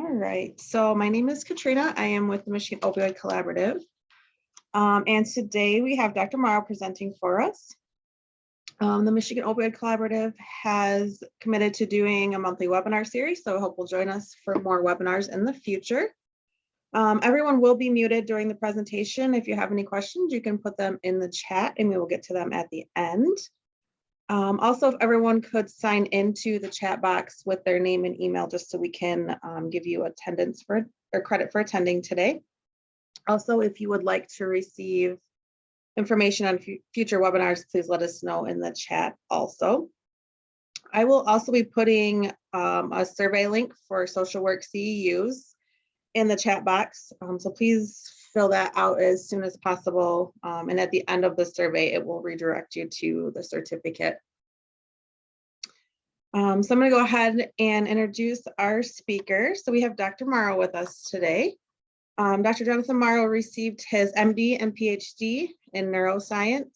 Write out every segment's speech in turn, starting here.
All right, so my name is Katrina. I am with the Michigan Opioid Collaborative. And today we have Dr. Morrow presenting for us. The Michigan Opioid Collaborative has committed to doing a monthly webinar series, so I hope you'll join us for more webinars in the future. Everyone will be muted during the presentation. If you have any questions, you can put them in the chat and we will get to them at the end. Also, if everyone could sign into the chat box with their name and email, just so we can give you attendance for or credit for attending today. Also, if you would like to receive information on future webinars, please let us know in the chat also. I will also be putting a survey link for social work CEUs in the chat box. So please fill that out as soon as possible. And at the end of the survey, it will redirect you to the certificate. So I'm going to go ahead and introduce our speaker. So we have Dr. Morrow with us today. Dr. Jonathan Morrow received his MD and PhD in neuroscience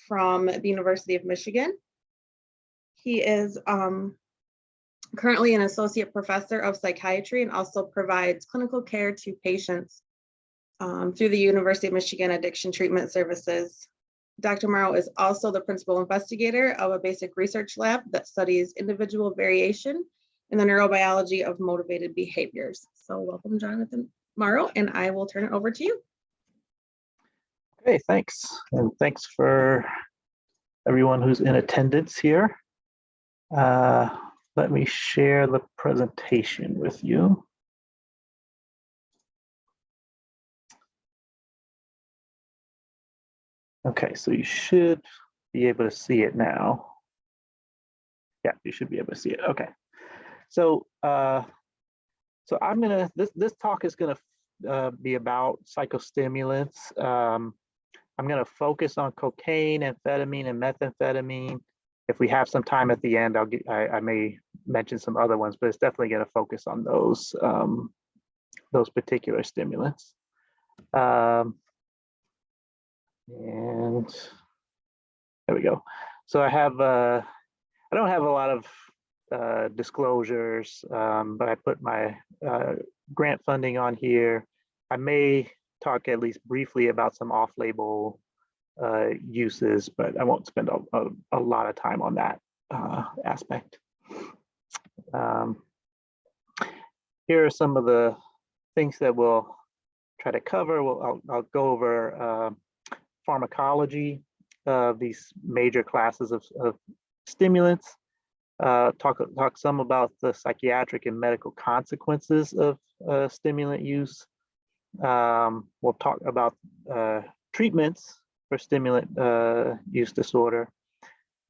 from the University of Michigan. He is currently an associate professor of psychiatry and also provides clinical care to patients through the University of Michigan Addiction Treatment Services. Dr. Morrow is also the principal investigator of a basic research lab that studies individual variation in the neurobiology of motivated behaviors. So welcome, Jonathan Morrow, and I will turn it over to you. Okay, thanks. And thanks for everyone who's in attendance here. Let me share the presentation with you. Okay, so you should be able to see it now. Yeah, you should be able to see it. Okay. So I'm gonna, this talk is gonna be about psychostimulants. I'm gonna focus on cocaine, amphetamine, and methamphetamine. If we have some time at the end, I may mention some other ones, but it's definitely gonna focus on those particular stimulants. And there we go. So I have, I don't have a lot of disclosures, but I put my grant funding on here. I may talk at least briefly about some off-label uses, but I won't spend a lot of time on that aspect. Here are some of the things that we'll try to cover. I'll go over pharmacology of these major classes of stimulants, talk some about the psychiatric and medical consequences of stimulant use. We'll talk about treatments for stimulant use disorder.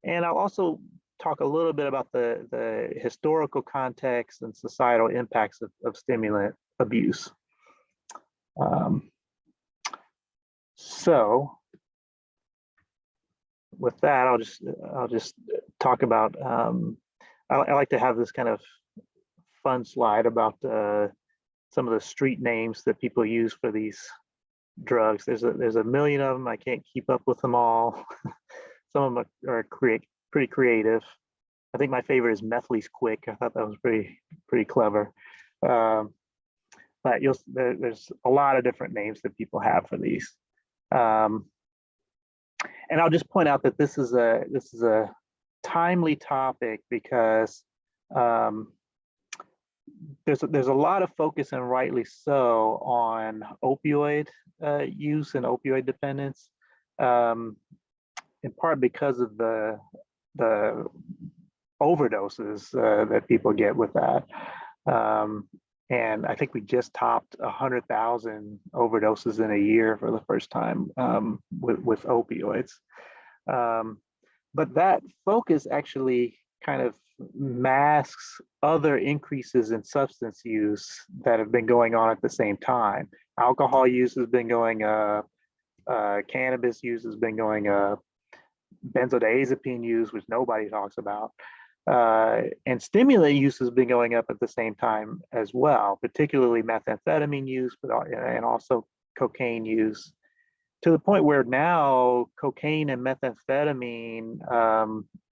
And I'll also talk a little bit about the historical context and societal impacts of stimulant abuse. So with that, I'll just talk about, I like to have this kind of fun slide about some of the street names that people use for these drugs. There's a million of them. I can't keep up with them all. Some of them are pretty creative. I think my favorite is Methley's Quick. I thought that was pretty clever. But there's a lot of different names that people have for these. And I'll just point out that this is a timely topic because there's a lot of focus, and rightly so, on opioid use and opioid dependence, in part because of the overdoses that people get with that. And I think we just topped 100,000 overdoses in a year for the first time with opioids. But that focus actually kind of masks other increases in substance use that have been going on at the same time. Alcohol use has been going up, cannabis use has been going up, benzodiazepine use, which nobody talks about. And stimulant use has been going up at the same time as well, particularly methamphetamine use, and also cocaine use, to the point where now cocaine and methamphetamine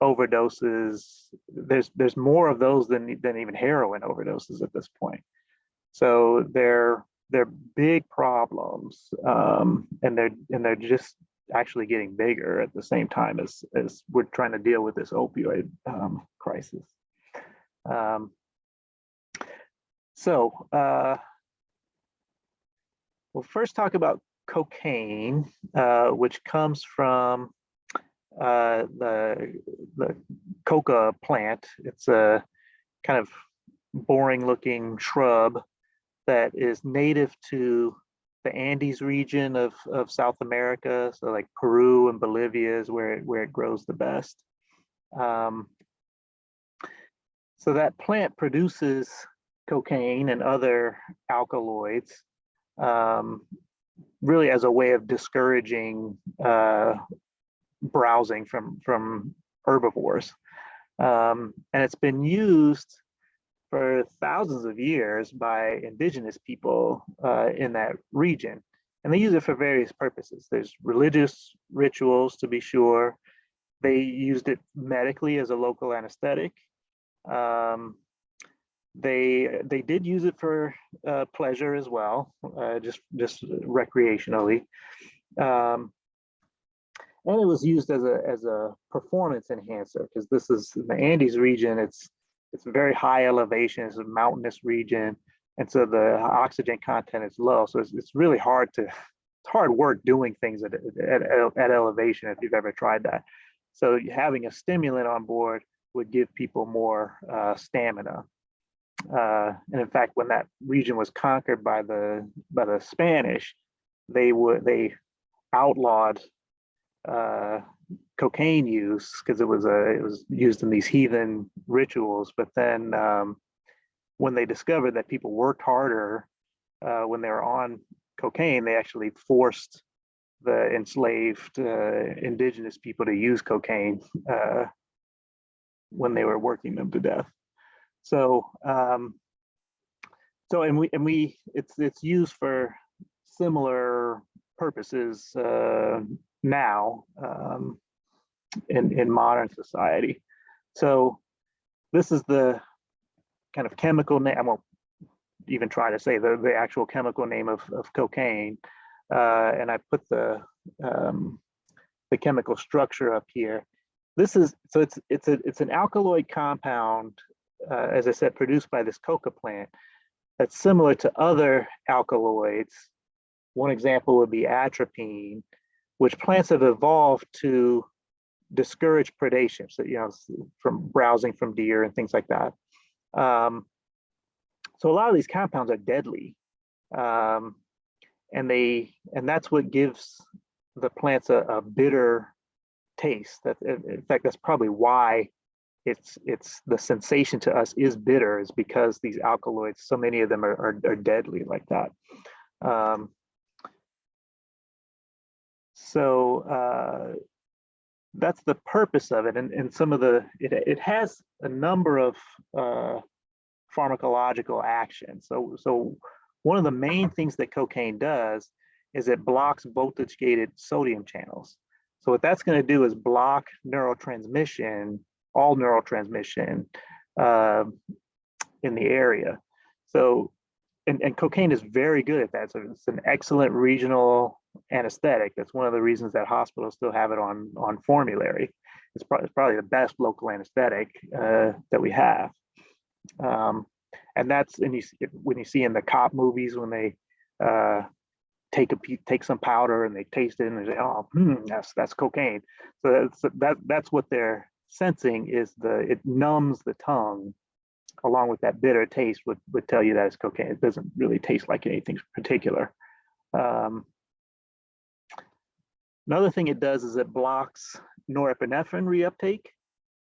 overdoses, there's more of those than even heroin overdoses at this point. So they're big problems, and they're just actually getting bigger at the same time as we're trying to deal with this opioid crisis. Um, so we'll first talk about cocaine, which comes from the coca plant. It's a kind of boring looking shrub that is native to the Andes region of South America. So like Peru and Bolivia is where it grows the best. So that plant produces cocaine and other alkaloids, really as a way of discouraging browsing from herbivores. And it's been used for thousands of years by indigenous people in that region. And they use it for various purposes. There's religious rituals, to be sure. They used it medically as a local anesthetic. They did use it for pleasure as well, just recreationally. And it was used as a performance enhancer, because this is in the Andes region. It's very high elevation. It's a mountainous region, and so the oxygen content is low. So it's really hard work doing things at elevation, if you've ever tried that. So having a stimulant on board would give people more stamina. And in fact, when that region was conquered by the Spanish, they outlawed cocaine use because it was used in these heathen rituals. But then when they discovered that people worked harder when they were on cocaine, they actually forced the enslaved indigenous people to use cocaine when they were working them to death. So it's used for similar purposes now in modern society. So this is the kind of chemical name. I won't even try to say the actual chemical name of cocaine, and I put the chemical structure up here. This is it's an alkaloid compound, as I said, produced by this coca plant that's similar to other alkaloids. One example would be atropine, which plants have evolved to discourage predation, so from browsing from deer and things like that. So a lot of these compounds are deadly, and that's what gives the plants a bitter taste. That, in fact, that's probably why it's the sensation to us is bitter, is because these alkaloids, so many of them are deadly like that. So that's the purpose of it, and some of it has a number of pharmacological actions. So one of the main things that cocaine does is it blocks voltage-gated sodium channels. So what that's going to do is block neurotransmission, all neurotransmission in the area. So and cocaine is very good at that. So it's an excellent regional anesthetic. That's one of the reasons that hospitals still have it on formulary. It's probably the best local anesthetic that we have. And that's, and when you see in the cop movies, when they take some powder and they taste it and they say, oh, that's cocaine. So that's what they're sensing, is it numbs the tongue, along with that bitter taste would tell you that it's cocaine. It doesn't really taste like anything particular. Another thing it does is it blocks norepinephrine reuptake,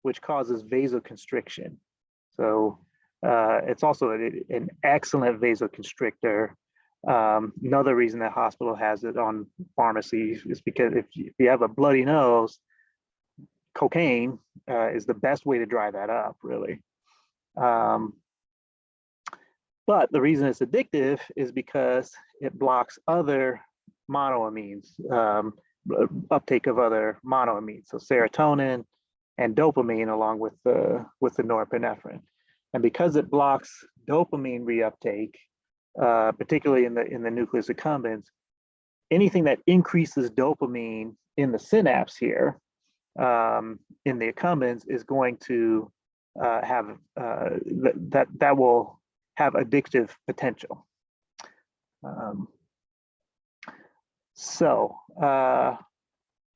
which causes vasoconstriction. So it's also an excellent vasoconstrictor. Another reason that hospital has it on pharmacy is because if you have a bloody nose, cocaine is the best way to dry that up, really. But the reason it's addictive is because it blocks other monoamines, uptake of other monoamines, so serotonin and dopamine, along with the norepinephrine. And because it blocks dopamine reuptake, particularly in the nucleus accumbens, anything that increases dopamine in the synapse here, in the accumbens, is going to have that will have addictive potential. So a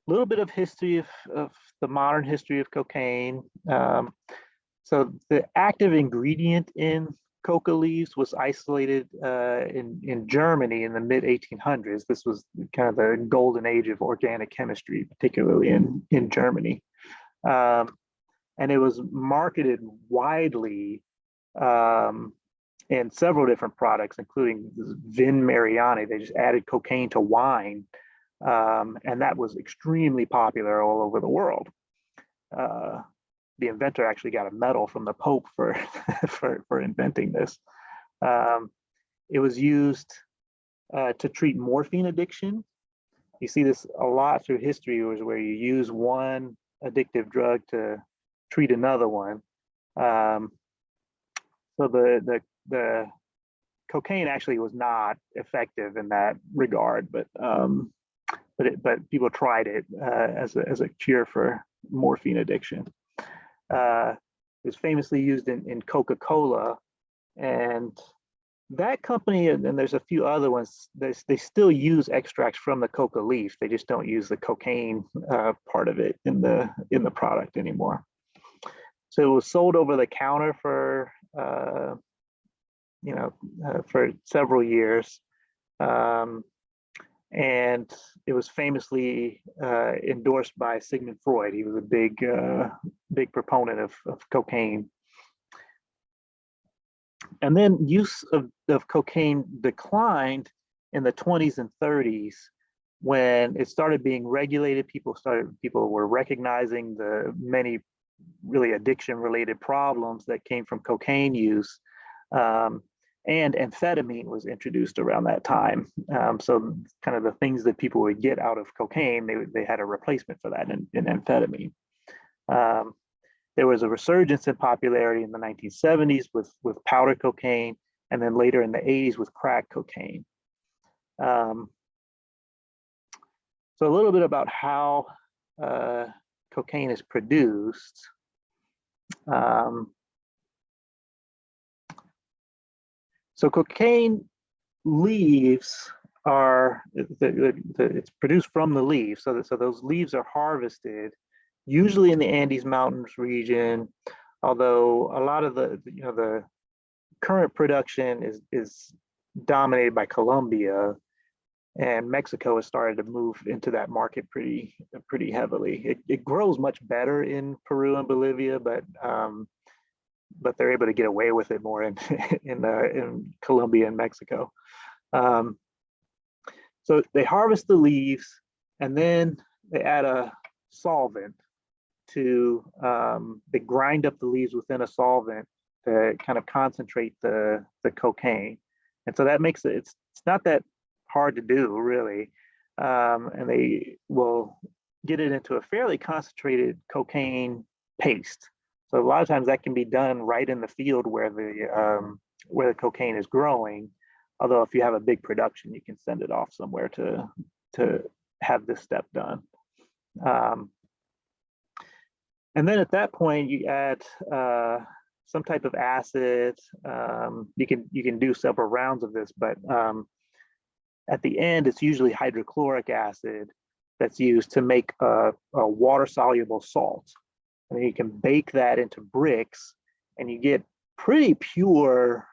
little bit of history of the modern history of cocaine. So the active ingredient in coca leaves was isolated in Germany in the mid 1800s. This was kind of the golden age of organic chemistry, particularly in Germany. And it was marketed widely in several different products, including Vin Mariani. They just added cocaine to wine, and that was extremely popular all over the world. The inventor actually got a medal from the Pope for for inventing this. It was used to treat morphine addiction. You see this a lot through history, where you use one addictive drug to treat another one. So the cocaine actually was not effective in that regard, but people tried it as a cure for morphine addiction. It was famously used in Coca-Cola, and that company, and there's a few other ones, they still use extracts from the coca leaf. They just don't use the cocaine part of it in the product anymore. So it was sold over the counter for for several years, and it was famously endorsed by Sigmund Freud. He was a big proponent of cocaine. And then use of cocaine declined in the 20s and 30s when it started being regulated. People were recognizing the many really addiction-related problems that came from cocaine use. And amphetamine was introduced around that time. So kind of the things that people would get out of cocaine, they had a replacement for that in amphetamine. There was a resurgence in popularity in the 1970s with powder cocaine, and then later in the 80s with crack cocaine. So a little bit about how cocaine is produced. So cocaine leaves are, it's produced from the leaves. So those leaves are harvested, usually in the Andes Mountains region, although a lot of the current production is dominated by Colombia, and Mexico has started to move into that market pretty heavily. It grows much better in Peru and Bolivia, but they're able to get away with it more in Colombia and Mexico. So they harvest the leaves, and then they add a solvent to, they grind up the leaves within a solvent to kind of concentrate the cocaine. And so that makes it's not that hard to do, really. And they will get it into a fairly concentrated cocaine paste. So a lot of times that can be done right in the field where the cocaine is growing. Although if you have a big production, you can send it off somewhere to have this step done. And then at that point, you add some type of acid. You can do several rounds of this, but at the end, it's usually hydrochloric acid that's used to make a water-soluble salt. And you can bake that into bricks, and you get pretty pure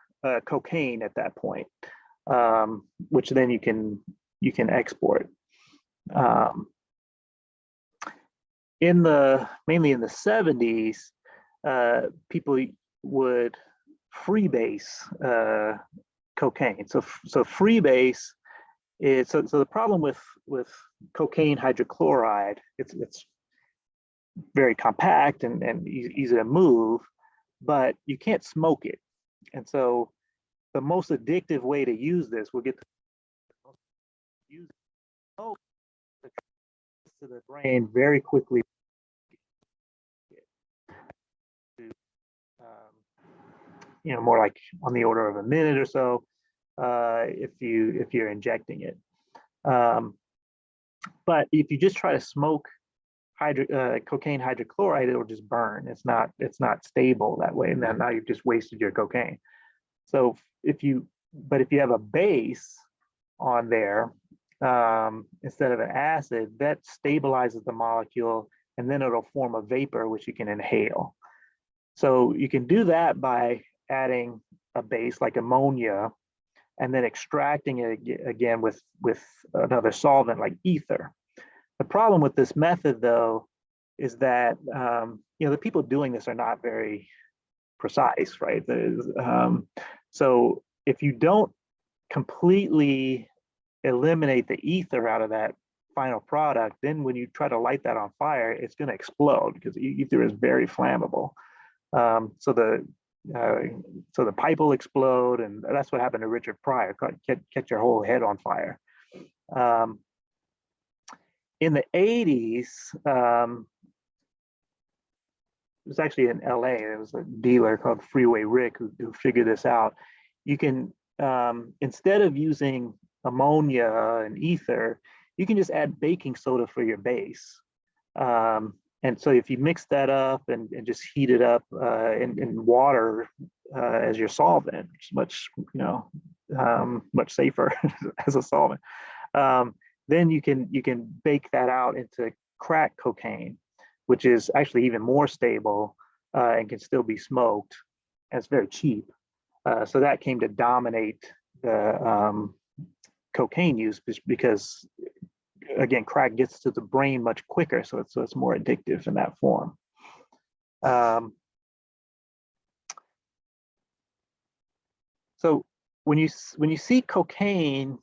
cocaine at that point, which then you can export. Mainly in the 70s, people would freebase cocaine. So freebase is so the problem with cocaine hydrochloride, it's very compact and easy to move, but you can't smoke it. And so the most addictive way to use this, we'll get to use to the brain very quickly. More like on the order of a minute or so. if you're injecting it. But if you just try to smoke cocaine hydrochloride, it'll just burn. It's not stable that way, and then now you've just wasted your cocaine. So if you have a base on there instead of an acid, that stabilizes the molecule, and then it'll form a vapor which you can inhale. So you can do that by adding a base like ammonia, and then extracting it again with another solvent like ether. The problem with this method, though, is that the people doing this are not very precise, right? So if you don't completely eliminate the ether out of that final product, then when you try to light that on fire, it's going to explode because ether is very flammable. So the pipe will explode, and that's what happened to Richard Pryor. Catch your whole head on fire. In the 80s, it was actually in LA. There was a dealer called Freeway Rick who figured this out. You can, instead of using ammonia and ether, you can just add baking soda for your base. And so if you mix that up and just heat it up in water as your solvent, it's much safer as a solvent. Then you can bake that out into crack cocaine, which is actually even more stable and can still be smoked. And it's very cheap. So that came to dominate the cocaine use because, again, crack gets to the brain much quicker, so it's more addictive in that form. So when you see cocaine,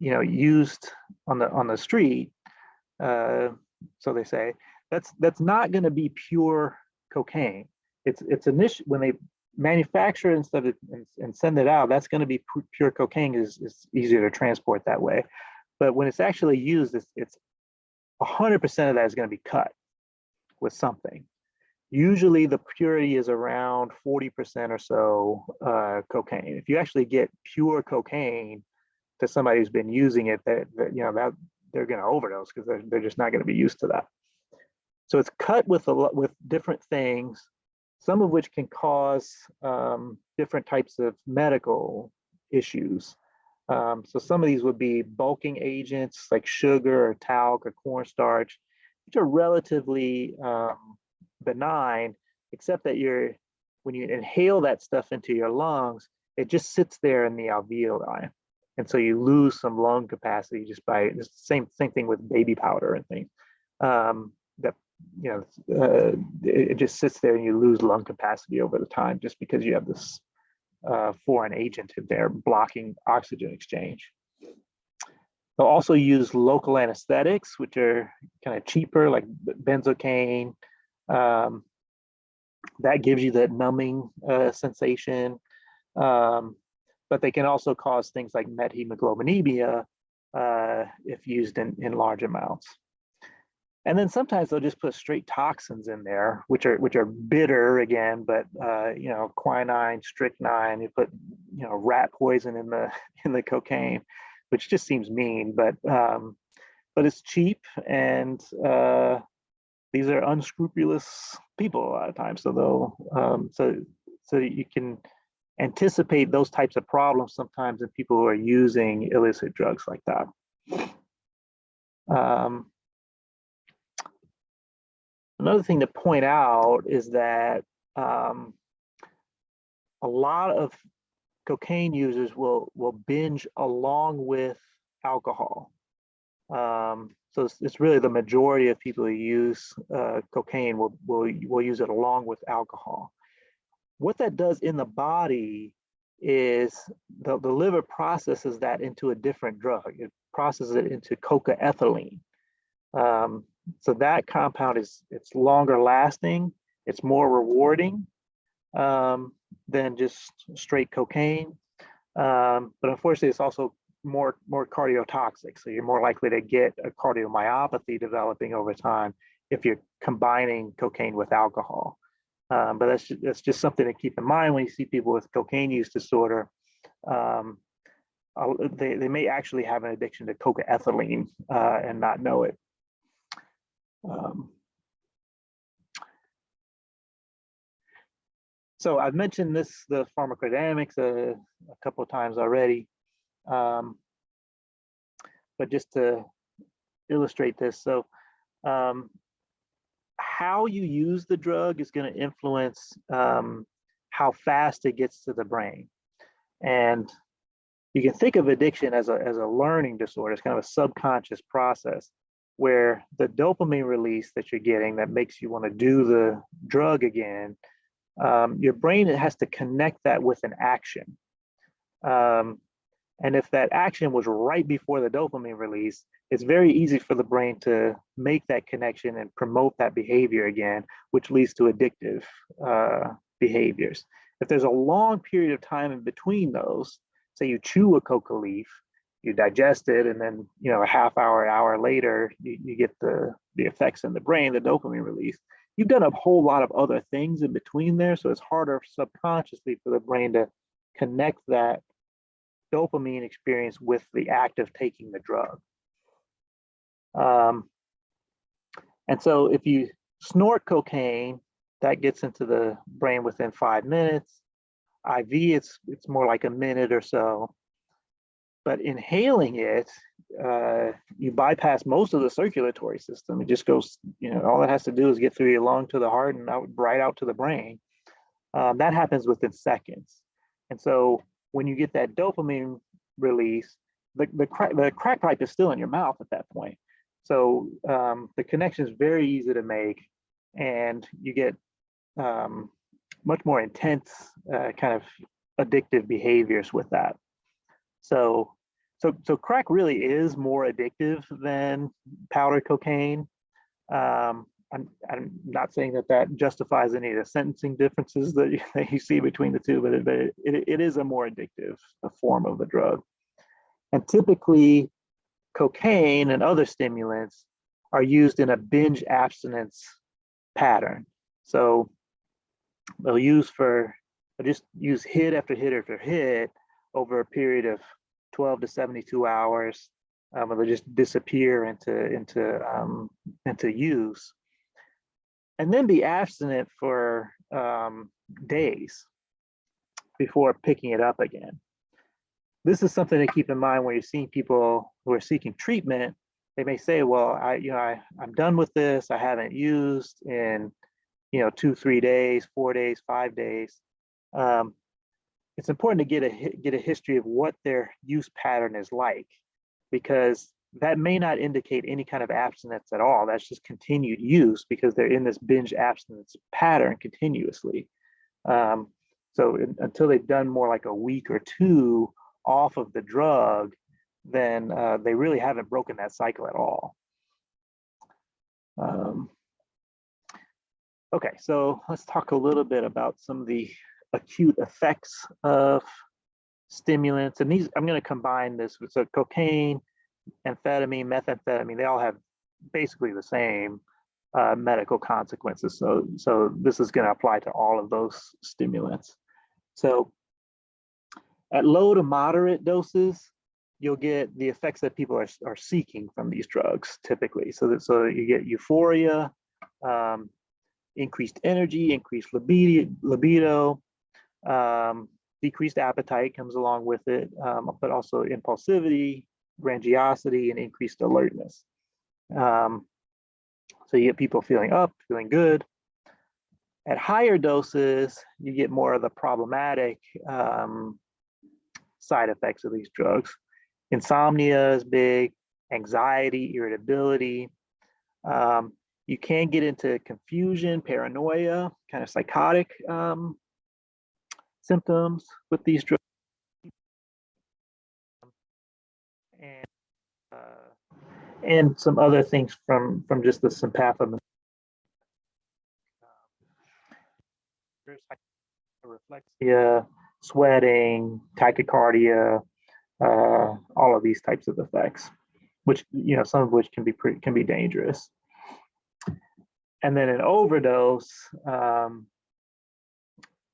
used on the street, so they say, that's not going to be pure cocaine. It's initial when they manufacture it and send it out. That's going to be pure cocaine. Is easier to transport that way. But when it's actually used, it's 100% of that is going to be cut with something. Usually the purity is around 40% or so cocaine. If you actually get pure cocaine to somebody who's been using it, that they're going to overdose because they're just not going to be used to that. So it's cut with different things, some of which can cause different types of medical issues. So some of these would be bulking agents like sugar or talc or cornstarch, which are relatively benign, except that when you inhale that stuff into your lungs, it just sits there in the alveoli. And so you lose some lung capacity just by the same thing with baby powder and things. It just sits there and you lose lung capacity over the time just because you have this foreign agent in there blocking oxygen exchange. They'll also use local anesthetics, which are kind of cheaper, like benzocaine. That gives you that numbing sensation. But they can also cause things like methemoglobinemia if used in large amounts. And then sometimes they'll just put straight toxins in there, which are bitter again, but quinine, strychnine. You put rat poison in the cocaine, which just seems mean, but it's cheap, and these are unscrupulous people a lot of times. So they'll so you can anticipate those types of problems sometimes in people who are using illicit drugs like that. Another thing to point out is that a lot of cocaine users will binge along with alcohol. So it's really the majority of people who use cocaine will use it along with alcohol. What that does in the body is the liver processes that into a different drug. It processes it into cocaethylene. So that compound it's longer lasting, it's more rewarding than just straight cocaine. But unfortunately, it's also more cardiotoxic. So you're more likely to get a cardiomyopathy developing over time if you're combining cocaine with alcohol. But that's just something to keep in mind when you see people with cocaine use disorder. um, they may actually have an addiction to cocaethylene and not know it. So I've mentioned the pharmacodynamics a couple of times already, but just to illustrate this, so how you use the drug is going to influence how fast it gets to the brain. And you can think of addiction as a learning disorder. It's kind of a subconscious process where the dopamine release that you're getting that makes you want to do the drug again, your brain has to connect that with an action. And if that action was right before the dopamine release, it's very easy for the brain to make that connection and promote that behavior again, which leads to addictive behaviors. If there's a long period of time in between those, say you chew a coca leaf, you digest it, and then a half hour, hour later, you get the effects in the brain, the dopamine release. You've done a whole lot of other things in between there, so it's harder subconsciously for the brain to connect that dopamine experience with the act of taking the drug. And so if you snort cocaine, that gets into the brain within 5 minutes. IV, it's more like a minute or so. But inhaling it, you bypass most of the circulatory system. It just goes, all it has to do is get through your lung to the heart and out, right out to the brain. That happens within seconds. And so when you get that dopamine release, the crack pipe is still in your mouth at that point. So the connection is very easy to make, and you get much more intense kind of addictive behaviors with that. So crack really is more addictive than powder cocaine. I'm not saying that justifies any of the sentencing differences that you see between the two, but it is a more addictive form of the drug. And typically, cocaine and other stimulants are used in a binge abstinence pattern. So they'll just use hit after hit after hit over a period of 12 to 72 hours. They'll just disappear into use, and then be abstinent for days before picking it up again. This is something to keep in mind when you're seeing people who are seeking treatment. They may say, well, I'm done with this. I haven't used in 2, 3 days, 4 days, 5 days. It's important to get a history of what their use pattern is like, because that may not indicate any kind of abstinence at all. That's just continued use because they're in this binge abstinence pattern continuously. So until they've done more like a week or two off of the drug, then they really haven't broken that cycle at all. Okay, so let's talk a little bit about some of the acute effects of stimulants. And these, I'm going to combine this with cocaine, amphetamine, methamphetamine. They all have basically the same medical consequences. So this is going to apply to all of those stimulants. So at low to moderate doses, you'll get the effects that people are seeking from these drugs typically. So you get euphoria, increased energy, increased libido, decreased appetite comes along with it, but also impulsivity, grandiosity, and increased alertness. So you get people feeling up, feeling good. At higher doses, you get more of the problematic side effects of these drugs. Insomnia is big, anxiety, irritability. You can get into confusion, paranoia, kind of psychotic symptoms with these drugs. And some other things from just the sympathomer. Reflexia, sweating, tachycardia, all of these types of effects, which some of which can be dangerous. And then an overdose,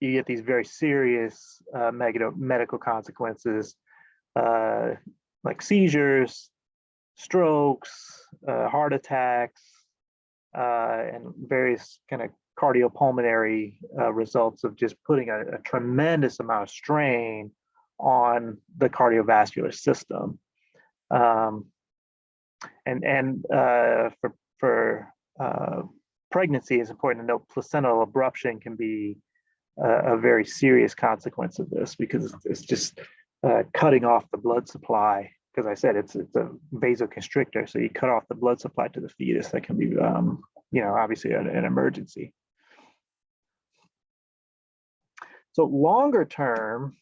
you get these very serious medical consequences, like seizures, strokes, heart attacks, and various kind of cardiopulmonary results of just putting a tremendous amount of strain on the cardiovascular system. And for pregnancy, it's important to note placental abruption can be a very serious consequence of this, because it's just cutting off the blood supply. Because I said it's a vasoconstrictor, so you cut off the blood supply to the fetus. That can be, obviously an emergency. So longer term,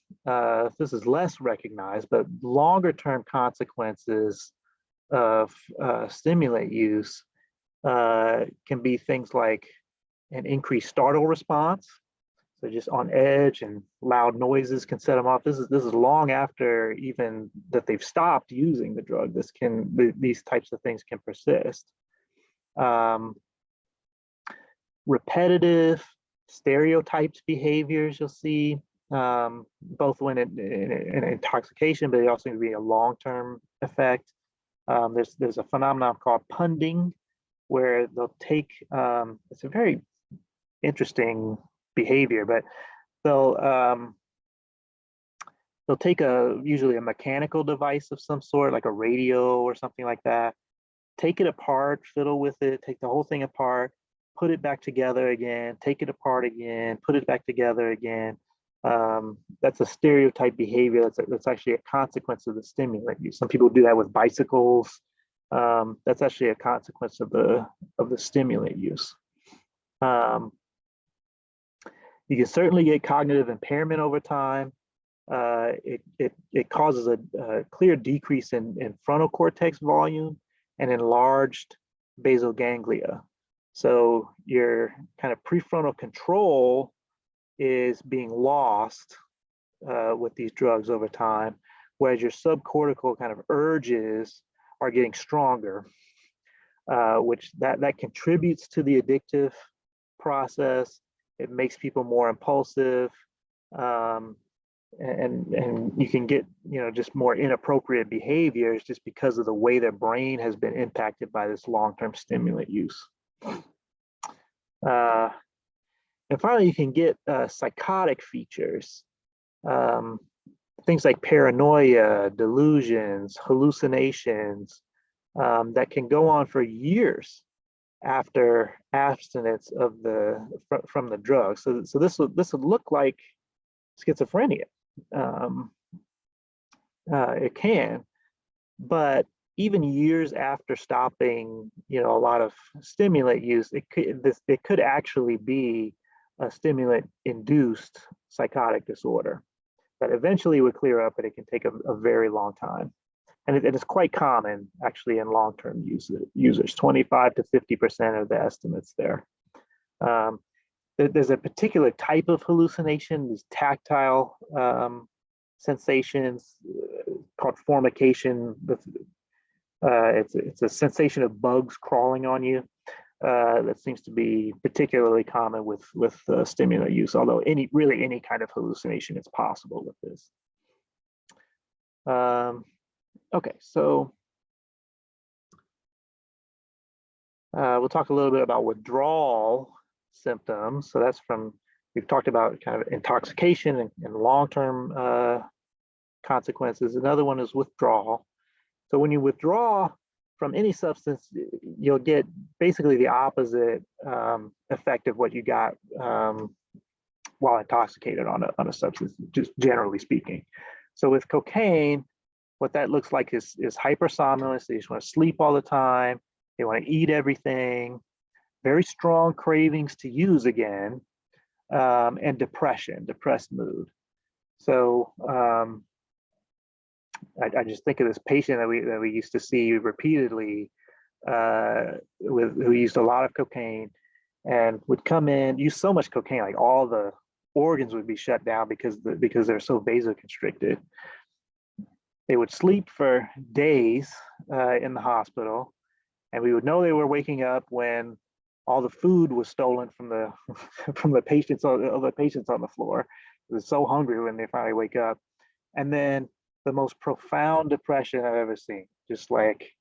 this is less recognized, but longer term consequences of stimulant use can be things like an increased startle response. So just on edge, and loud noises can set them off. This is long after even that they've stopped using the drug. These types of things can persist. Repetitive stereotyped behaviors you'll see, both when in intoxication, but it also can be a long-term effect. There's a phenomenon called punding, where they'll take, it's a very interesting behavior, but they'll take usually a mechanical device of some sort, like a radio or something like that, take it apart, fiddle with it, take the whole thing apart, put it back together again, take it apart again, put it back together again. That's a stereotype behavior. That's actually a consequence of the stimulant use. Some people do that with bicycles. That's actually a consequence of the stimulant use. You can certainly get cognitive impairment over time. It causes a clear decrease in frontal cortex volume and enlarged basal ganglia. So your kind of prefrontal control is being lost with these drugs over time, whereas your subcortical kind of urges are getting stronger, which that contributes to the addictive process. It makes people more impulsive, and you can get just more inappropriate behaviors just because of the way their brain has been impacted by this long-term stimulant use. And finally, you can get psychotic features, things like paranoia, delusions, hallucinations, that can go on for years after abstinence from the drug. So this would look like schizophrenia. It can, but even years after stopping, a lot of stimulant use, it could actually be a stimulant-induced psychotic disorder that eventually would clear up, but it can take a very long time. And it is quite common, actually, in long-term users. 25 to 50% of the estimates there. There's a particular type of hallucination, these tactile sensations called formication. It's a sensation of bugs crawling on you. That seems to be particularly common with stimulant use, although any kind of hallucination is possible with this. Okay, so we'll talk a little bit about withdrawal symptoms. So we've talked about kind of intoxication and long-term consequences. Another one is withdrawal. So when you withdraw from any substance, you'll get basically the opposite effect of what you got while intoxicated on a substance, just generally speaking. So with cocaine, what that looks like is hypersomnolence. They just want to sleep all the time. They want to eat everything, very strong cravings to use again, and depressed mood. So I just think of this patient that we used to see repeatedly who used a lot of cocaine and would come in, use so much cocaine, like all the organs would be shut down because they're so vasoconstricted. They would sleep for days in the hospital, and we would know they were waking up when all the food was stolen from the from the patients on the floor. They're so hungry when they finally wake up. And then the most profound depression I've ever seen, just like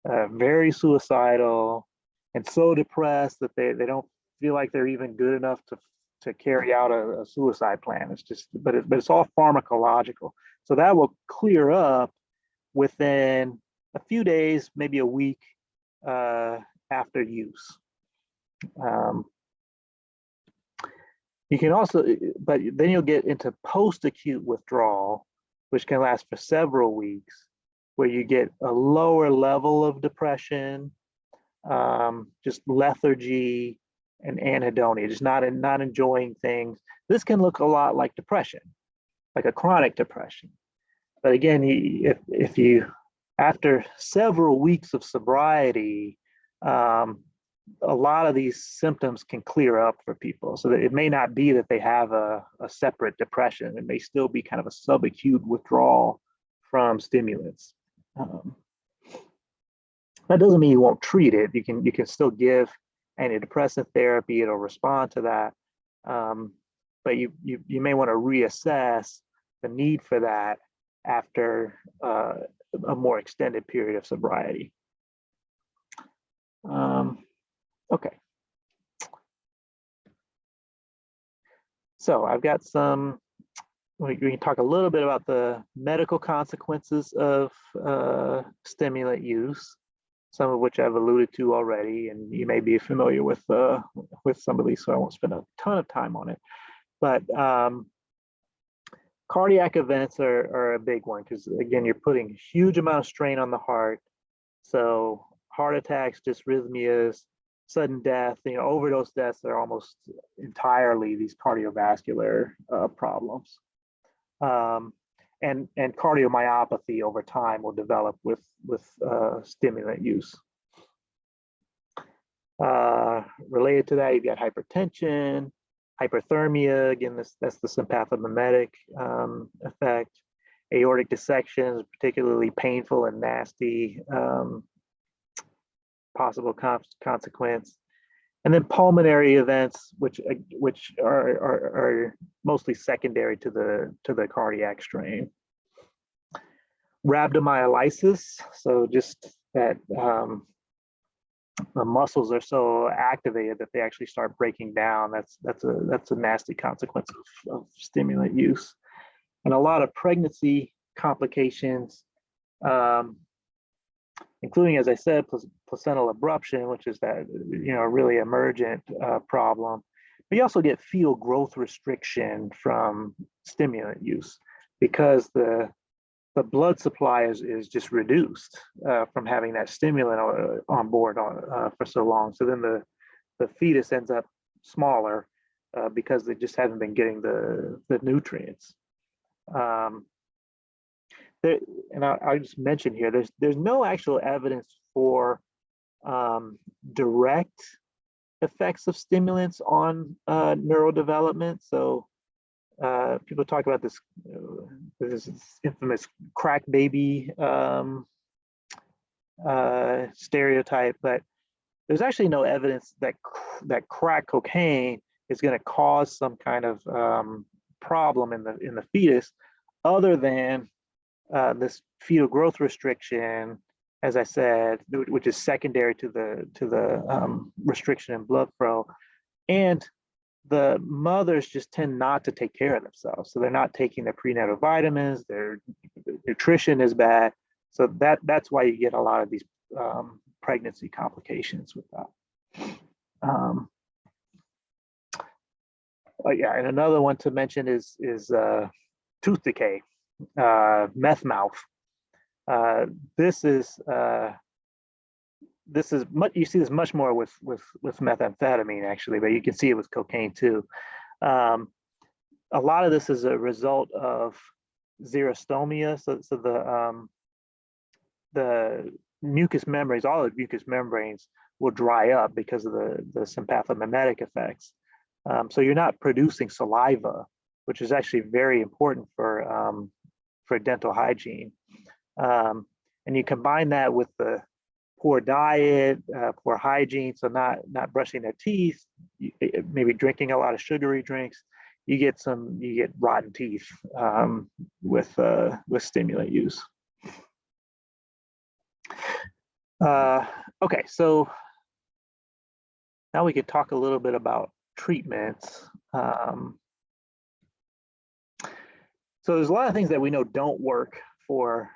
very suicidal and so depressed that they don't feel like they're even good enough to carry out a suicide plan. It's just, but it's all pharmacological. So that will clear up within a few days, maybe a week after use. You can also, but then you'll get into post-acute withdrawal, which can last for several weeks, where you get a lower level of depression, just lethargy and anhedonia, just not enjoying things. This can look a lot like depression, like a chronic depression. But again, if you, after several weeks of sobriety, a lot of these symptoms can clear up for people. So that it may not be that they have a separate depression. It may still be kind of a subacute withdrawal from stimulants. That doesn't mean you won't treat it. You can still give antidepressant therapy. It'll respond to that. But you may want to reassess the need for that after a more extended period of sobriety. Okay. So I've got some, we can talk a little bit about the medical consequences of stimulant use, some of which I've alluded to already, and you may be familiar with some of these, so I won't spend a ton of time on it. But cardiac events are a big one, because again, you're putting a huge amount of strain on the heart. So heart attacks, dysrhythmias, sudden death, overdose deaths are almost entirely these cardiovascular problems. And cardiomyopathy over time will develop with stimulant use. Related to that, you've got hypertension, hyperthermia. Again, that's the sympathomimetic effect. Aortic dissections, particularly painful and nasty possible consequence. And then pulmonary events, which are mostly secondary to the cardiac strain. Rhabdomyolysis, so just that the muscles are so activated that they actually start breaking down. That's a nasty consequence of stimulant use. And a lot of pregnancy complications, including, as I said, placental abruption, which is that really emergent problem. But you also get fetal growth restriction from stimulant use, because the blood supply is just reduced from having that stimulant on board for so long. So then the fetus ends up smaller because they just haven't been getting the nutrients. And I'll just mention here, there's no actual evidence for direct effects of stimulants on neurodevelopment. So people talk about this infamous crack baby stereotype, but there's actually no evidence that crack cocaine is going to cause some kind of problem in the fetus, other than this fetal growth restriction, as I said, which is secondary to the restriction in blood flow. And the mothers just tend not to take care of themselves. So they're not taking their prenatal vitamins, their nutrition is bad. So that's why you get a lot of these pregnancy complications with that. Yeah, and another one to mention is tooth decay, meth mouth. This is much, you see this much more with methamphetamine actually, but you can see it with cocaine too. A lot of this is a result of xerostomia. So the mucous membranes, all the mucous membranes will dry up because of the sympathomimetic effects. So you're not producing saliva, which is actually very important for dental hygiene. And you combine that with the poor diet, poor hygiene, so not brushing their teeth, maybe drinking a lot of sugary drinks, you get rotten teeth with stimulant use. Okay, so now we could talk a little bit about treatments. So there's a lot of things that we know don't work for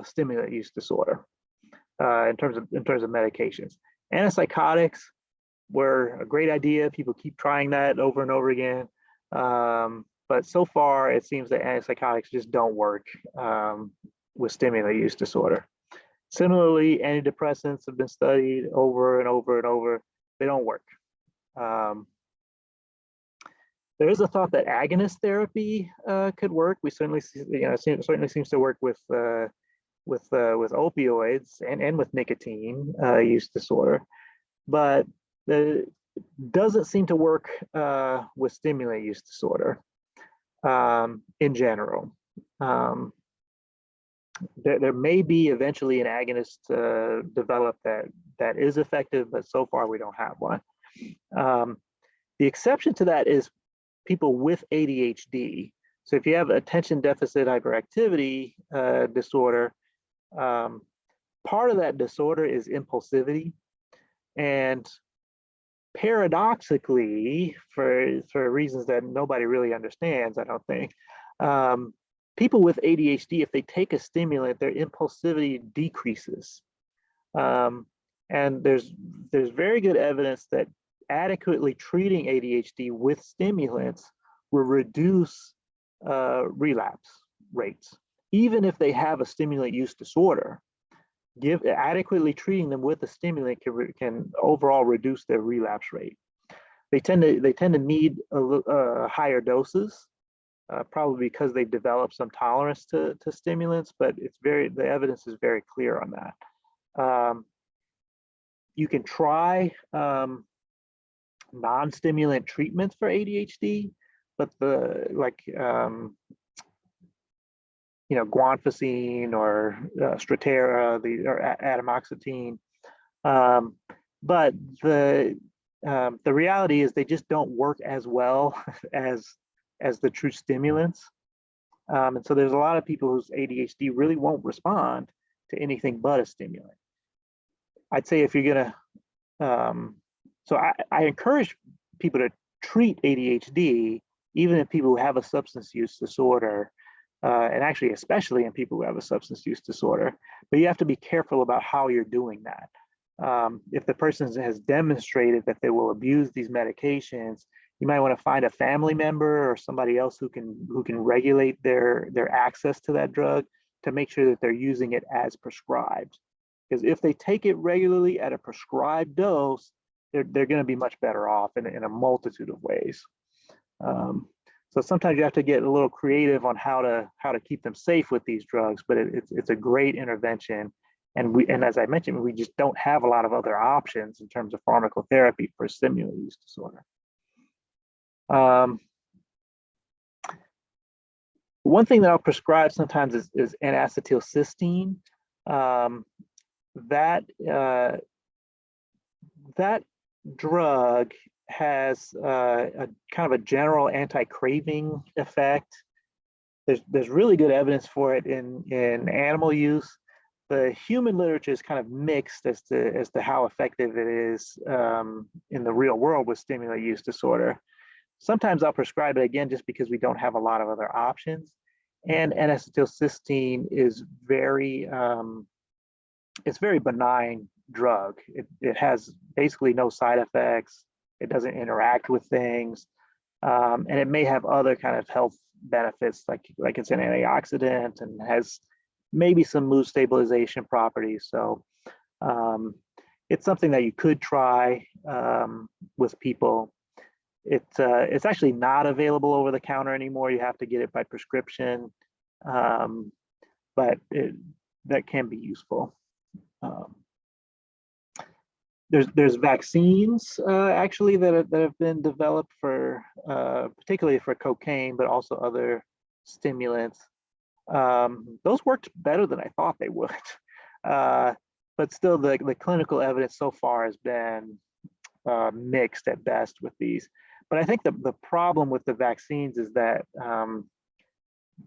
stimulant use disorder in terms of medications. Antipsychotics were a great idea. People keep trying that over and over again. But so far, it seems that antipsychotics just don't work with stimulant use disorder. Similarly, antidepressants have been studied over and over and over. They don't work. There is a thought that agonist therapy could work. We certainly, certainly seems to work with opioids and with nicotine use disorder, but it doesn't seem to work with stimulant use disorder in general. There may be eventually an agonist developed that is effective, but so far we don't have one. The exception to that is people with ADHD. So if you have attention deficit hyperactivity disorder, part of that disorder is impulsivity. And paradoxically, for reasons that nobody really understands, I don't think, people with ADHD, if they take a stimulant, their impulsivity decreases. And there's very good evidence that adequately treating ADHD with stimulants will reduce relapse rates, even if they have a stimulant use disorder. Adequately treating them with a stimulant can overall reduce their relapse rate. They tend to need higher doses, probably because they've developed some tolerance to stimulants, but the evidence is very clear on that. You can try non-stimulant treatments for ADHD, but guanfacine or Strattera, or atomoxetine. But the reality is they just don't work as well as the true stimulants. And so there's a lot of people whose ADHD really won't respond to anything but a stimulant. I'd say if you're gonna, so I encourage people to treat ADHD, even in people who have a substance use disorder, and actually especially in people who have a substance use disorder, but you have to be careful about how you're doing that. If the person has demonstrated that they will abuse these medications, you might want to find a family member or somebody else who can regulate their access to that drug to make sure that they're using it as prescribed. Because if they take it regularly at a prescribed dose, they're going to be much better off in a multitude of ways. So sometimes you have to get a little creative on how to keep them safe with these drugs, but it's a great intervention. And as I mentioned, we just don't have a lot of other options in terms of pharmacotherapy for stimulant use disorder. One thing that I'll prescribe sometimes is N-acetylcysteine. That drug has a kind of a general anti-craving effect. There's really good evidence for it in animal use. The human literature is kind of mixed as to how effective it is in the real world with stimulant use disorder. Sometimes I'll prescribe it again just because we don't have a lot of other options. And N-acetylcysteine is it's very benign drug. It has basically no side effects. It doesn't interact with things, and it may have other kind of health benefits, like it's an antioxidant and has maybe some mood stabilization properties. So it's something that you could try with people. It's actually not available over the counter anymore. You have to get it by prescription, but that can be useful. There's vaccines actually that have been developed for particularly for cocaine, but also other stimulants. Those worked better than I thought they would. but still the clinical evidence so far has been mixed at best with these. But I think the problem with the vaccines is that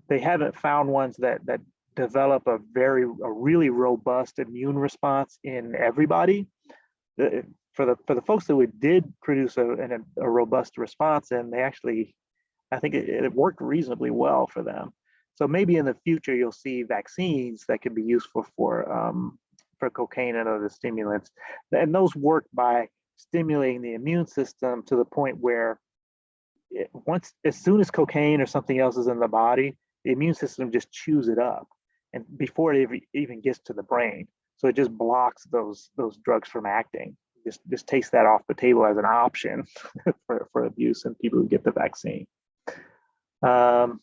they haven't found ones that develop a really robust immune response in everybody. For the folks that we did produce a robust response in, they actually, I think it worked reasonably well for them. So maybe in the future you'll see vaccines that can be useful for cocaine and other stimulants, and those work by stimulating the immune system to the point where as soon as cocaine or something else is in the body, the immune system just chews it up, and before it even gets to the brain. So it just blocks those drugs from acting. Just takes that off the table as an option for abuse in people who get the vaccine. So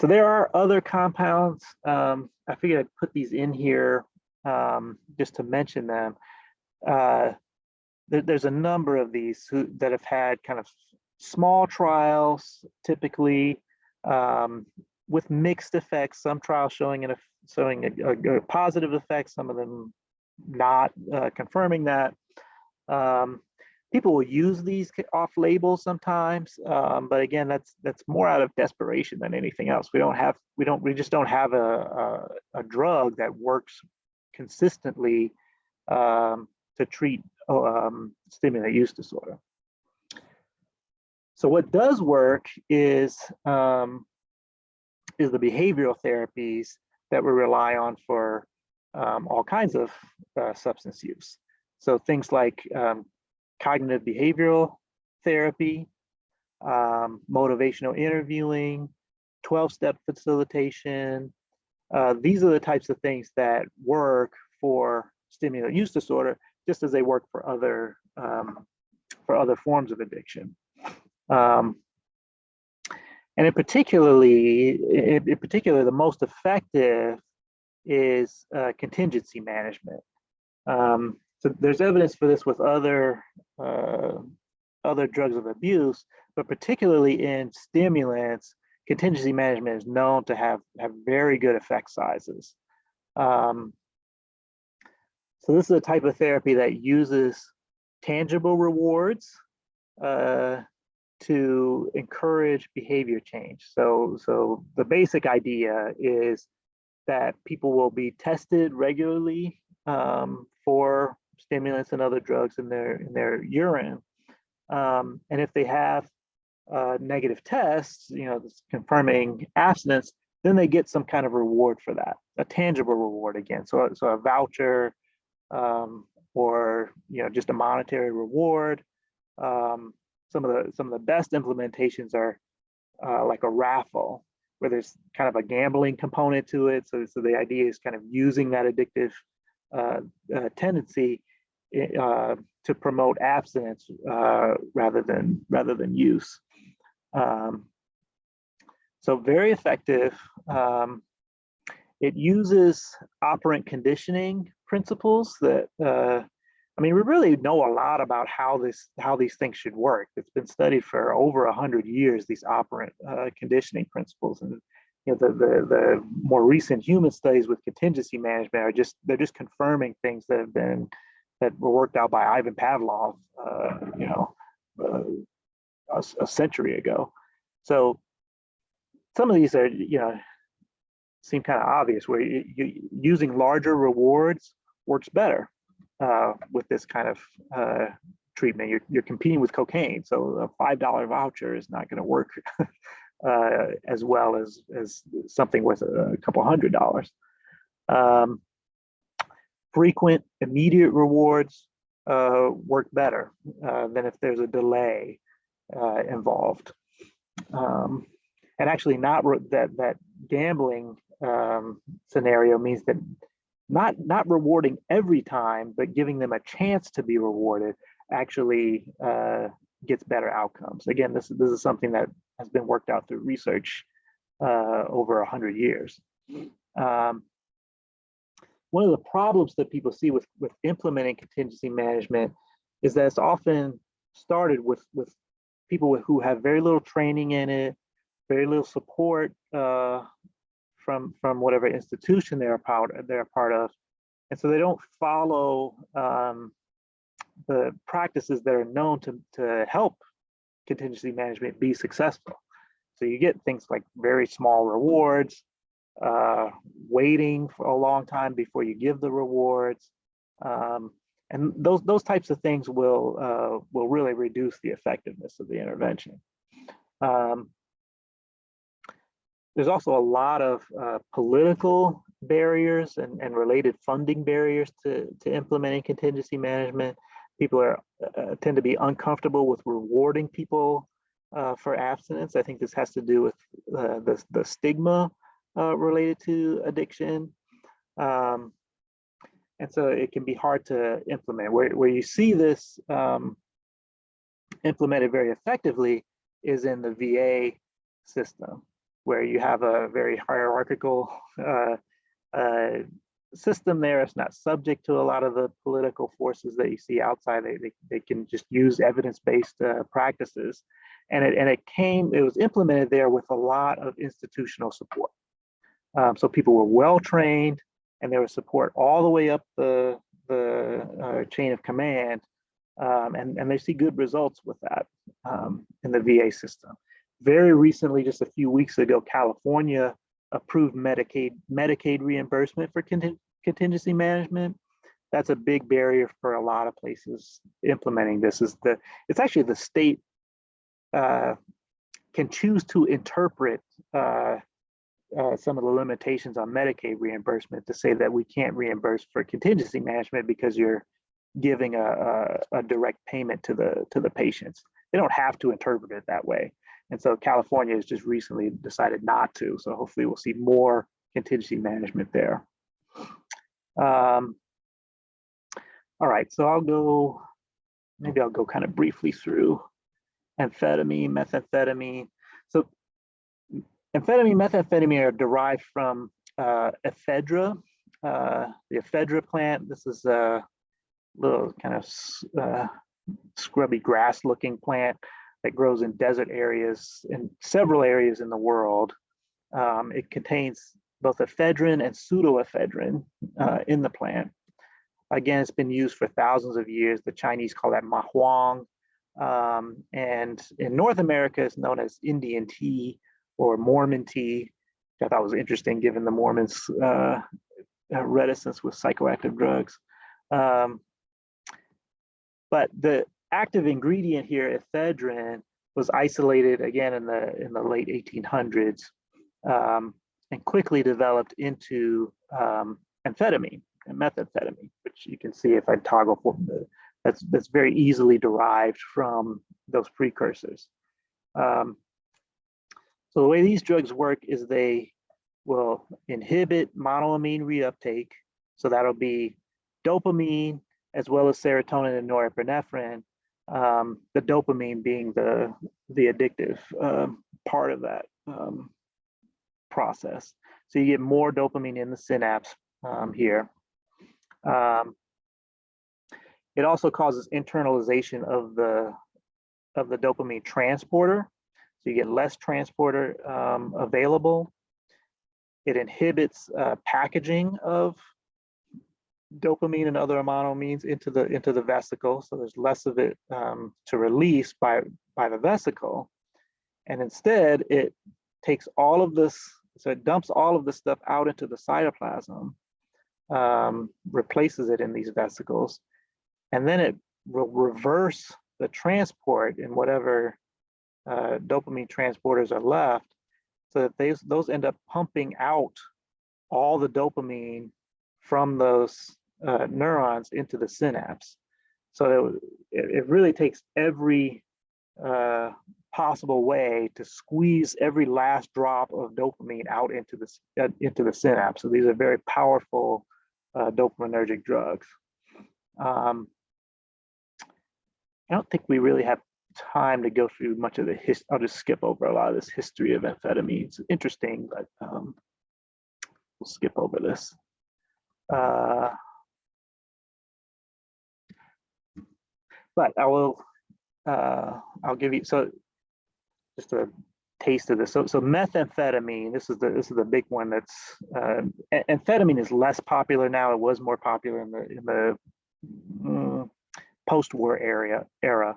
there are other compounds. I figured I'd put these in here just to mention them. There's a number of these that have had kind of small trials, typically with mixed effects. Some trials showing a positive effect, some of them not confirming that. People will use these off-label sometimes, but again, that's more out of desperation than anything else. We just don't have a drug that works consistently to treat stimulant use disorder. So what does work is the behavioral therapies that we rely on for all kinds of substance use. So things like cognitive behavioral therapy, motivational interviewing, 12-step facilitation. These are the types of things that work for stimulant use disorder, just as they work for other forms of addiction. And in particular, the most effective is contingency management. So there's evidence for this with other drugs of abuse, but particularly in stimulants, contingency management is known to have very good effect sizes. So this is a type of therapy that uses tangible rewards to encourage behavior change. So the basic idea is that people will be tested regularly for stimulants and other drugs in their urine, and if they have negative tests, confirming abstinence, then they get some kind of reward for that, a tangible reward again. So a voucher, or just a monetary reward. Some of the best implementations are like a raffle, where there's kind of a gambling component to it. So the idea is kind of using that addictive tendency to promote abstinence rather than use. So very effective. It uses operant conditioning principles that we really know a lot about how these things should work. It's been studied for over 100 years, these operant conditioning principles, and the more recent human studies with contingency management they're just confirming things that were worked out by Ivan Pavlov, a century ago. So some of these are, seem kind of obvious, where using larger rewards works better with this kind of treatment. You're competing with cocaine, so a $5 voucher is not going to work as well as something worth a couple $100. Frequent, immediate rewards work better than if there's a delay involved. And actually, that gambling scenario means that not rewarding every time, but giving them a chance to be rewarded actually gets better outcomes. Again, this is something that has been worked out through research over 100 years. One of the problems that people see with implementing contingency management is that it's often started with people who have very little training in it, very little support from whatever institution they're a part of, and so they don't follow the practices that are known to help contingency management be successful. So you get things like very small rewards, waiting for a long time before you give the rewards, and those types of things will really reduce the effectiveness of the intervention. There's also a lot of political barriers and related funding barriers to implementing contingency management. People tend to be uncomfortable with rewarding people for abstinence. I think this has to do with the stigma related to addiction. And so it can be hard to implement. Where you see this implemented very effectively is in the VA system, where you have a very hierarchical system there. It's not subject to a lot of the political forces that you see outside. They can just use evidence-based practices. And it was implemented there with a lot of institutional support. So people were well trained, and there was support all the way up the chain of command, and they see good results with that in the VA system. Very recently, just a few weeks ago, California approved Medicaid reimbursement for contingency management. That's a big barrier for a lot of places implementing this. It's actually the state can choose to interpret some of the limitations on Medicaid reimbursement to say that we can't reimburse for contingency management because you're giving a direct payment to the patients. They don't have to interpret it that way. And so California has just recently decided not to. So hopefully we'll see more contingency management there. All right, so maybe I'll go kind of briefly through amphetamine, methamphetamine. So amphetamine, methamphetamine are derived from ephedra, the ephedra plant. This is a little kind of scrubby grass-looking plant that grows in desert areas in several areas in the world. It contains both ephedrine and pseudoephedrine in the plant. Again, it's been used for thousands of years. The Chinese call that mahuang. And in North America, it's known as Indian tea or Mormon tea, which I thought was interesting given the Mormons' reticence with psychoactive drugs. But the active ingredient here, ephedrine, was isolated again in the late 1800s and quickly developed into amphetamine and methamphetamine, which you can see if I toggle for that's very easily derived from those precursors. So the way these drugs work is they will inhibit monoamine reuptake. So that'll be dopamine as well as serotonin and norepinephrine. The dopamine being the addictive part of that process. So you get more dopamine in the synapse here. It also causes internalization of the dopamine transporter. So you get less transporter available. It inhibits packaging of dopamine and other monoamines into the vesicle, so there's less of it to release by the vesicle, and instead it takes all of this, so it dumps all of this stuff out into the cytoplasm, replaces it in these vesicles, and then it will reverse the transport in whatever dopamine transporters are left, so that those end up pumping out all the dopamine from those neurons into the synapse. So it really takes every possible way to squeeze every last drop of dopamine out into the synapse. So these are very powerful dopaminergic drugs. I don't think we really have time to go through much of the history. I'll just skip over a lot of this history of amphetamines. Interesting, but we'll skip over this. But I will, I'll give you, so just to taste of this. So methamphetamine, this is the big one. That's amphetamine is less popular now. It was more popular in the post-war era.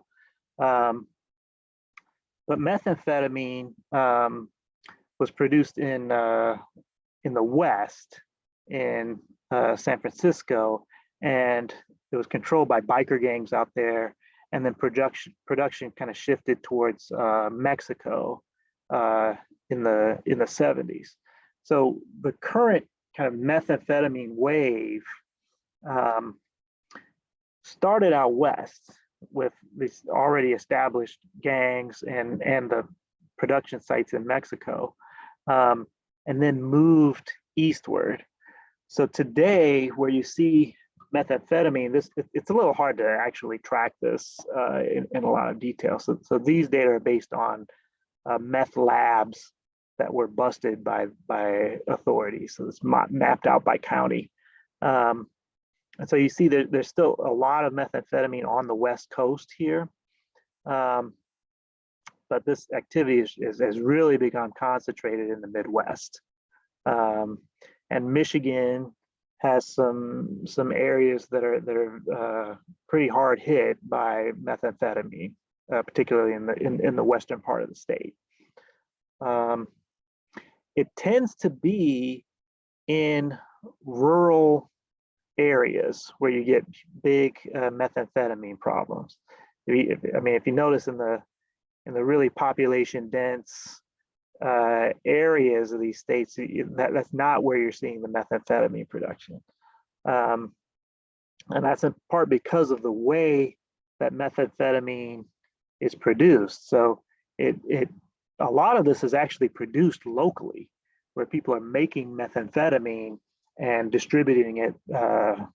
But methamphetamine was produced in the West, in San Francisco, and it was controlled by biker gangs out there. And then production kind of shifted towards Mexico in the 70s. So the current kind of methamphetamine wave started out West with these already established gangs and the production sites in Mexico, and then moved eastward. So today, where you see methamphetamine, it's a little hard to actually track this in a lot of detail. So these data are based on meth labs that were busted by authorities. So it's mapped out by county. And so you see that there's still a lot of methamphetamine on the West Coast here. But this activity has really become concentrated in the Midwest. And Michigan has some areas that are pretty hard hit by methamphetamine, particularly in the western part of the state. It tends to be in rural areas where you get big methamphetamine problems. If you notice in the really population dense areas of these states, that's not where you're seeing the methamphetamine production. And that's in part because of the way that methamphetamine is produced. So a lot of this is actually produced locally, where people are making methamphetamine and distributing it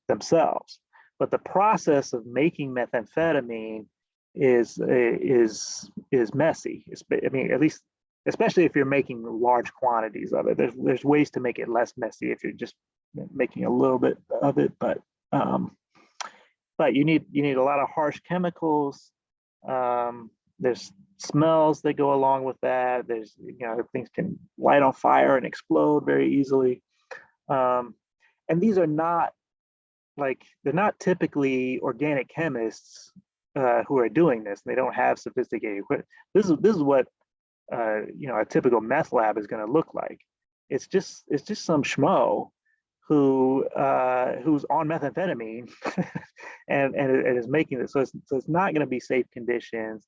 themselves. But the process of making methamphetamine is messy. At least, especially if you're making large quantities of it. There's ways to make it less messy if you're just making a little bit of it, but you need a lot of harsh chemicals. There's smells that go along with that. There's things can light on fire and explode very easily. And these are not they're not typically organic chemists who are doing this. They don't have sophisticated equipment. This is what a typical meth lab is going to look like. It's just some schmo who's on methamphetamine and is making this. So it's not going to be safe conditions.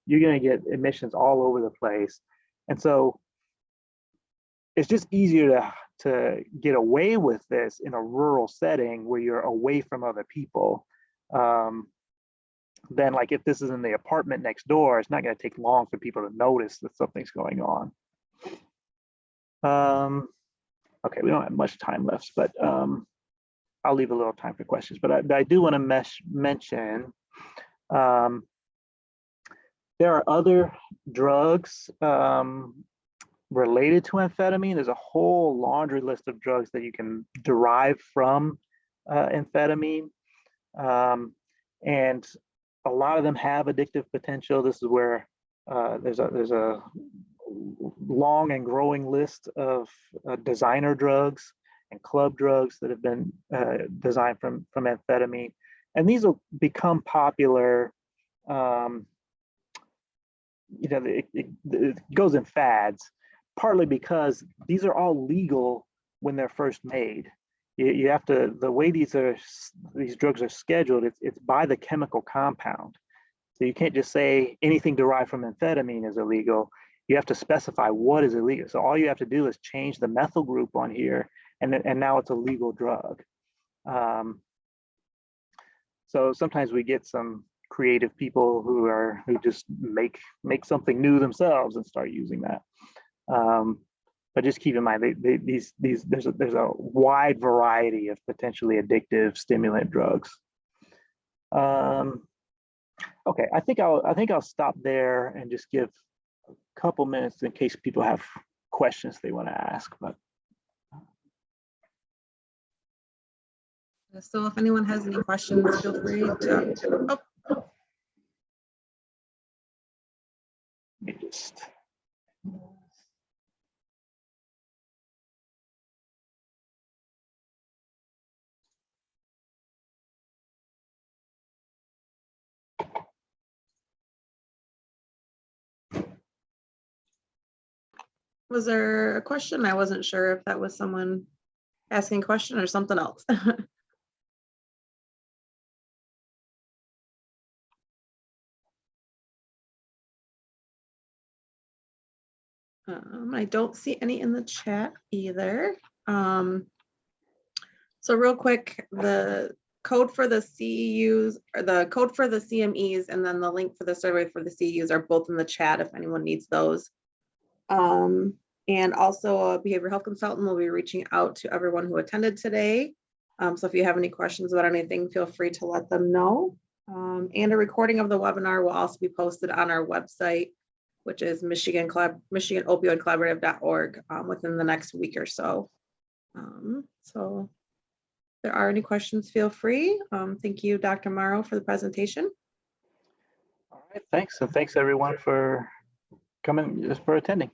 You're going to get emissions all over the place, and so it's just easier to get away with this in a rural setting where you're away from other people. Then, like, if this is in the apartment next door, it's not going to take long for people to notice that something's going on. Okay, we don't have much time left, but I'll leave a little time for questions. But I do want to mention there are other drugs related to amphetamine. There's a whole laundry list of drugs that you can derive from amphetamine. And a lot of them have addictive potential. This is where there's a long and growing list of designer drugs and club drugs that have been designed from amphetamine. And these will become popular. It goes in fads, partly because these are all legal when they're first made. You have to, the way these drugs are scheduled, it's by the chemical compound. So you can't just say anything derived from amphetamine is illegal. You have to specify what is illegal. So all you have to do is change the methyl group on here, and now it's a legal drug. So sometimes we get some creative people who just make something new themselves and start using that. But just keep in mind, there's a wide variety of potentially addictive stimulant drugs. Okay, I think I'll stop there and just give a couple minutes in case people have questions they want to ask. But so if anyone has any questions, feel free to. Oh. Let me just. Was there a question? I wasn't sure if that was someone asking a question or something else. I don't see any in the chat either. So real quick, the code for the CEUs or the code for the CMEs and then the link for the survey for the CEUs are both in the chat if anyone needs those. And also a behavioral health consultant will be reaching out to everyone who attended today. So if you have any questions about anything, feel free to let them know. And a recording of the webinar will also be posted on our website, which is Michigan Opioid Collaborative.org within the next week or so. So if there are any questions, feel free. Thank you, Dr. Morrow, for the presentation. All right, thanks. And thanks everyone for coming, for attending.